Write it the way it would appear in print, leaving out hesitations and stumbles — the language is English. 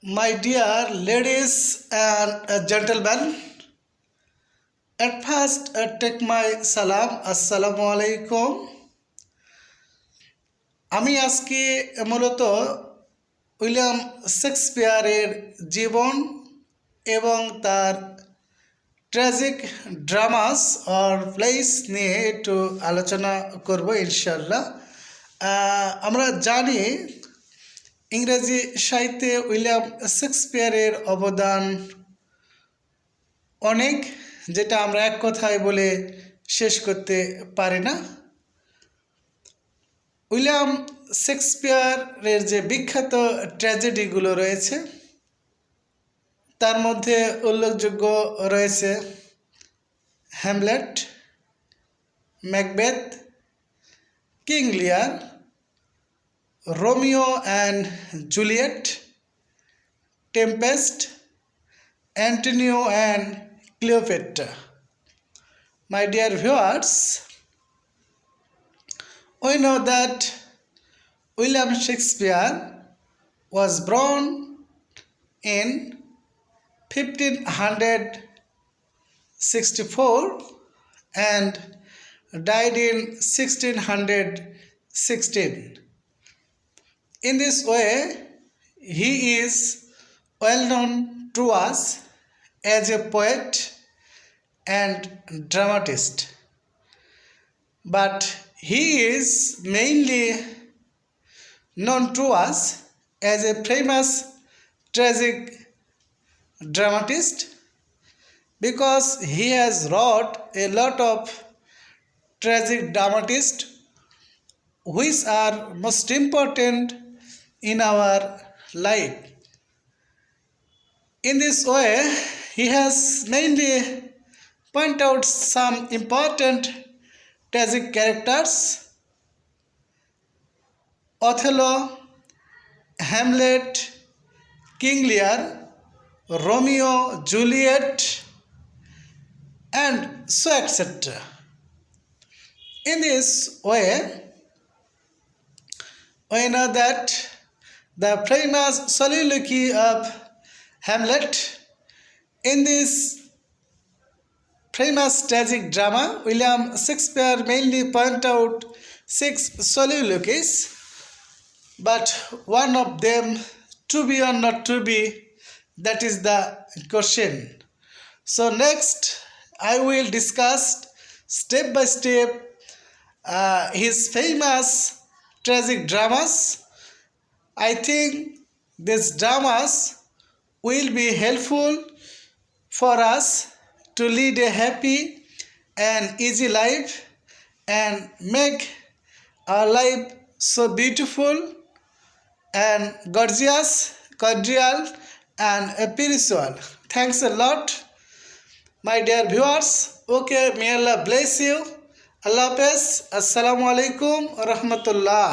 My dear ladies and gentlemen, at first take my salam. Assalamu alaikum. আমি আজকে মূলত William শেক্সপিয়ারের জীবন এবং তার ট্র্যাজিক ড্রামাস অর প্লেস নিয়ে একটু আলোচনা করব ইনশাল্লাহ। আমরা জানি ইংরেজি সাহিত্যে উইলিয়াম শেক্সপিয়ারের অবদান অনেক, যেটা আমরা এক কথায় বলে শেষ করতে পারি না। উইলিয়াম শেক্সপিয়ারের যে বিখ্যাত ট্র্যাজেডিগুলো রয়েছে তার মধ্যে উল্লেখযোগ্য রয়েছে হ্যামলেট, ম্যাকবেথ, কিং লিয়ার, Romeo and Juliet, Tempest, Antonio and Cleopatra. My dear viewers, we know that William Shakespeare was born in 1564 and died in 1616. In this way, he is well known to us as a poet and dramatist, but he is mainly known to us as a famous tragic dramatist because he has wrote a lot of tragic dramatists which are most important in our life. In this way, he has mainly point out some important tragic characters: Othello, Hamlet, King Lear, Romeo, Juliet, and so etc. In this way, we know that the famous soliloquy of Hamlet. In this famous tragic drama, William Shakespeare mainly point out 6 soliloquies, but one of them to be or not to be, that is the question. So next I will discuss step by step his famous tragic dramas. I think these dramas will be helpful for us to lead a happy and easy life and make our life so beautiful and gorgeous, cordial and spiritual. Thanks a lot, my dear viewers. Okay, may Allah bless you. Allah Hafiz. Assalamu alaikum wa rahmatullah.